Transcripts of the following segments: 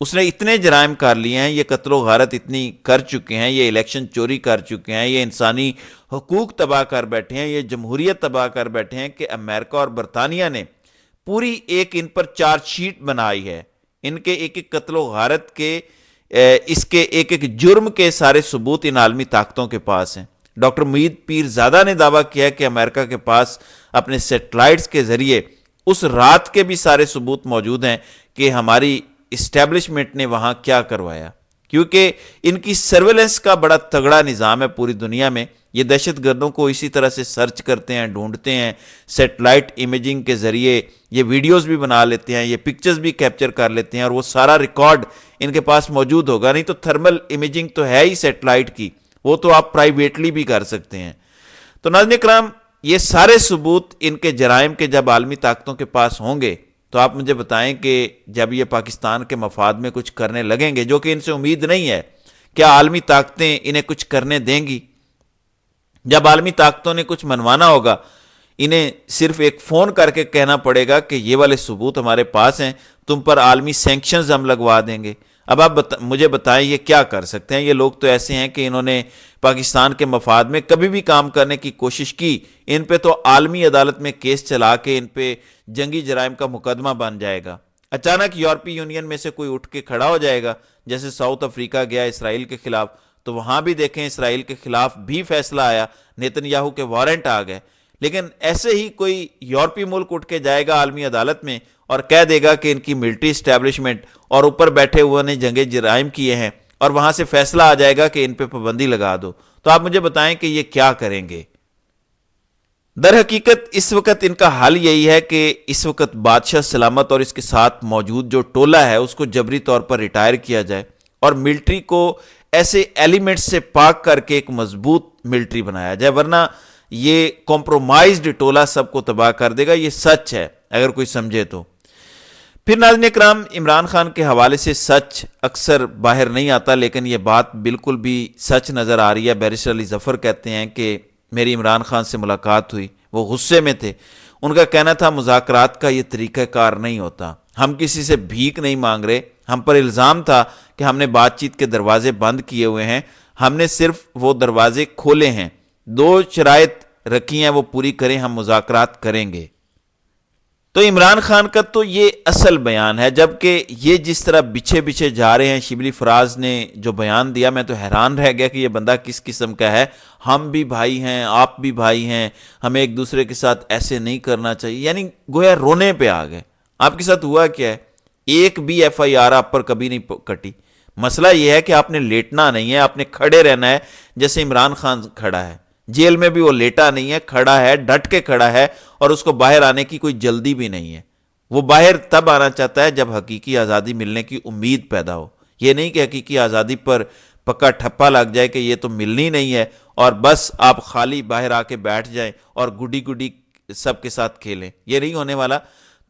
اس نے اتنے جرائم کر لیے ہیں، یہ قتل و غارت اتنی کر چکے ہیں، یہ الیکشن چوری کر چکے ہیں، یہ انسانی حقوق تباہ کر بیٹھے ہیں، یہ جمہوریت تباہ کر بیٹھے ہیں کہ امریکہ اور برطانیہ نے پوری ایک ان پر چارج شیٹ بنائی ہے، ان کے ایک ایک قتل و غارت کے اس کے ایک ایک جرم کے سارے ثبوت ان عالمی طاقتوں کے پاس ہیں۔ ڈاکٹر معید پیرزادہ نے دعویٰ کیا کہ امریکہ کے پاس اپنے سیٹلائٹس کے ذریعے اس رات کے بھی سارے ثبوت موجود ہیں کہ ہماری اسٹیبلشمنٹ نے وہاں کیا کروایا، کیونکہ ان کی سرویلنس کا بڑا تگڑا نظام ہے پوری دنیا میں۔ یہ دہشت گردوں کو اسی طرح سے سرچ کرتے ہیں، ڈھونڈتے ہیں، سیٹلائٹ امیجنگ کے ذریعے یہ ویڈیوز بھی بنا لیتے ہیں، یہ پکچرز بھی کیپچر کر لیتے ہیں، اور وہ سارا ریکارڈ ان کے پاس موجود ہوگا۔ نہیں تو تھرمل امیجنگ تو ہے ہی سیٹلائٹ کی، وہ تو آپ پرائیویٹلی بھی کر سکتے ہیں۔ تو ناظرین کرام، یہ سارے ثبوت ان کے جرائم کے جب عالمی طاقتوں کے پاس ہوں گے تو آپ مجھے بتائیں کہ جب یہ پاکستان کے مفاد میں کچھ کرنے لگیں گے، جو کہ ان سے امید نہیں ہے، کیا عالمی طاقتیں انہیں کچھ کرنے دیں گی؟ جب عالمی طاقتوں نے کچھ منوانا ہوگا، انہیں صرف ایک فون کر کے کہنا پڑے گا کہ یہ والے ثبوت ہمارے پاس ہیں، تم پر عالمی سینکشنز ہم لگوا دیں گے۔ اب آپ مجھے بتائیں یہ کیا کر سکتے ہیں؟ یہ لوگ تو ایسے ہیں کہ انہوں نے پاکستان کے مفاد میں کبھی بھی کام کرنے کی کوشش کی، ان پہ تو عالمی عدالت میں کیس چلا کے ان پہ جنگی جرائم کا مقدمہ بن جائے گا۔ اچانک یورپی یونین میں سے کوئی اٹھ کے کھڑا ہو جائے گا، جیسے ساؤتھ افریقہ گیا اسرائیل کے خلاف، تو وہاں بھی دیکھیں اسرائیل کے خلاف بھی فیصلہ آیا، نیتن یاہو کے وارنٹ آ گئے۔ لیکن ایسے ہی کوئی یورپی ملک اٹھ کے جائے گا عالمی عدالت میں اور کہہ دے گا کہ ان کی ملٹری اسٹیبلشمنٹ اور اوپر بیٹھے ہوئے نے جنگی جرائم کیے ہیں، اور وہاں سے فیصلہ آ جائے گا کہ ان پہ پابندی لگا دو، تو آپ مجھے بتائیں کہ یہ کیا کریں گے؟ در حقیقت اس وقت ان کا حل یہی ہے کہ اس وقت بادشاہ سلامت اور اس کے ساتھ موجود جو ٹولہ ہے اس کو جبری طور پر ریٹائر کیا جائے، اور ملٹری کو ایسے ایلیمنٹس سے پاک کر کے ایک مضبوط ملٹری بنایا جائے، ورنہ یہ کمپرومائزڈ ٹولہ سب کو تباہ کر دے گا۔ یہ سچ ہے اگر کوئی سمجھے تو۔ پھر ناظرین اکرام، عمران خان کے حوالے سے سچ اکثر باہر نہیں آتا، لیکن یہ بات بالکل بھی سچ نظر آ رہی ہے۔ بیرسٹر علی ظفر کہتے ہیں کہ میری عمران خان سے ملاقات ہوئی، وہ غصے میں تھے، ان کا کہنا تھا مذاکرات کا یہ طریقہ کار نہیں ہوتا، ہم کسی سے بھیک نہیں مانگ رہے، ہم پر الزام تھا کہ ہم نے بات چیت کے دروازے بند کیے ہوئے ہیں، ہم نے صرف وہ دروازے کھولے ہیں، 2 شرائط رکھی ہیں وہ پوری کریں، ہم مذاکرات کریں گے۔ تو عمران خان کا تو یہ اصل بیان ہے، جبکہ یہ جس طرح بچھے بچھے جا رہے ہیں، شبلی فراز نے جو بیان دیا میں تو حیران رہ گیا کہ یہ بندہ کس قسم کا ہے۔ ہم بھی بھائی ہیں، آپ بھی بھائی ہیں، ہمیں ایک دوسرے کے ساتھ ایسے نہیں کرنا چاہیے، یعنی گویا رونے پہ آ گئے۔ آپ کے ساتھ ہوا کیا ہے؟ ایک بھی ایف آئی آر آپ پر کبھی نہیں کٹی۔ مسئلہ یہ ہے کہ آپ نے لیٹنا نہیں ہے، آپ نے کھڑے رہنا ہے، جیسے عمران خان کھڑا ہے جیل میں بھی، وہ لیٹا نہیں ہے، کھڑا ہے، ڈٹ کے کھڑا ہے، اور اس کو باہر آنے کی کوئی جلدی بھی نہیں ہے۔ وہ باہر تب آنا چاہتا ہے جب حقیقی آزادی ملنے کی امید پیدا ہو، یہ نہیں کہ حقیقی آزادی پر پکا ٹھپا لگ جائے کہ یہ تو ملنی نہیں ہے اور بس آپ خالی باہر آ کے بیٹھ جائیں اور گڈی گڈی سب کے ساتھ کھیلیں، یہ نہیں ہونے والا۔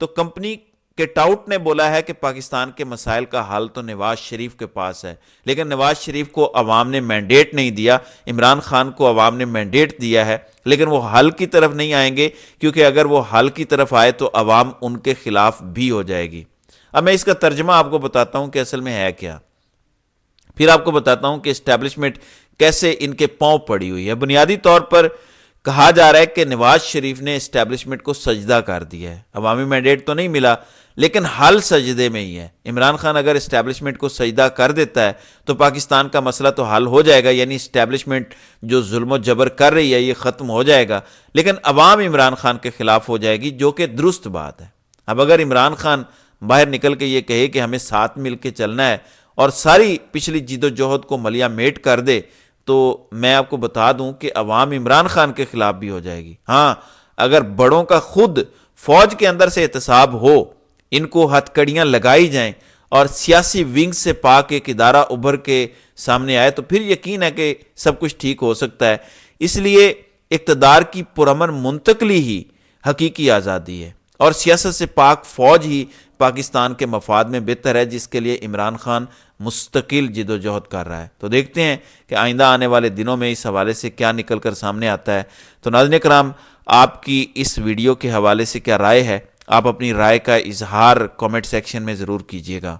تو کمپنی کے ٹاؤٹ نے بولا ہے کہ پاکستان کے مسائل کا حل تو نواز شریف کے پاس ہے، لیکن نواز شریف کو عوام نے مینڈیٹ نہیں دیا، عمران خان کو عوام نے مینڈیٹ دیا ہے، لیکن وہ حل کی طرف نہیں آئیں گے، کیونکہ اگر وہ حل کی طرف آئے تو عوام ان کے خلاف بھی ہو جائے گی۔ اب میں اس کا ترجمہ آپ کو بتاتا ہوں کہ اصل میں ہے کیا، پھر آپ کو بتاتا ہوں کہ اسٹیبلشمنٹ کیسے ان کے پاؤں پڑی ہوئی ہے۔ بنیادی طور پر کہا جا رہا ہے کہ نواز شریف نے اسٹیبلشمنٹ کو سجدہ کر دیا ہے، عوامی مینڈیٹ تو نہیں ملا لیکن حل سجدے میں ہی ہے۔ عمران خان اگر اسٹیبلشمنٹ کو سجدہ کر دیتا ہے تو پاکستان کا مسئلہ تو حل ہو جائے گا، یعنی اسٹیبلشمنٹ جو ظلم و جبر کر رہی ہے یہ ختم ہو جائے گا، لیکن عوام عمران خان کے خلاف ہو جائے گی، جو کہ درست بات ہے۔ اب اگر عمران خان باہر نکل کے یہ کہے کہ ہمیں ساتھ مل کے چلنا ہے اور ساری پچھلی جد و جہد کو ملیا میٹ کر دے، تو میں آپ کو بتا دوں کہ عوام عمران خان کے خلاف بھی ہو جائے گی۔ ہاں، اگر بڑوں کا خود فوج کے اندر سے احتساب ہو، ان کو ہتھ کڑیاں لگائی جائیں اور سیاسی ونگ سے پاک ایک ادارہ ابھر کے سامنے آئے، تو پھر یقین ہے کہ سب کچھ ٹھیک ہو سکتا ہے۔ اس لیے اقتدار کی پرامن منتقلی ہی حقیقی آزادی ہے، اور سیاست سے پاک فوج ہی پاکستان کے مفاد میں بہتر ہے، جس کے لیے عمران خان مستقل جد و جہد کر رہا ہے۔ تو دیکھتے ہیں کہ آئندہ آنے والے دنوں میں اس حوالے سے کیا نکل کر سامنے آتا ہے۔ تو ناظرین کرام، آپ کی اس ویڈیو کے حوالے سے کیا رائے ہے؟ آپ اپنی رائے کا اظہار کامنٹ سیکشن میں ضرور کیجیے گا۔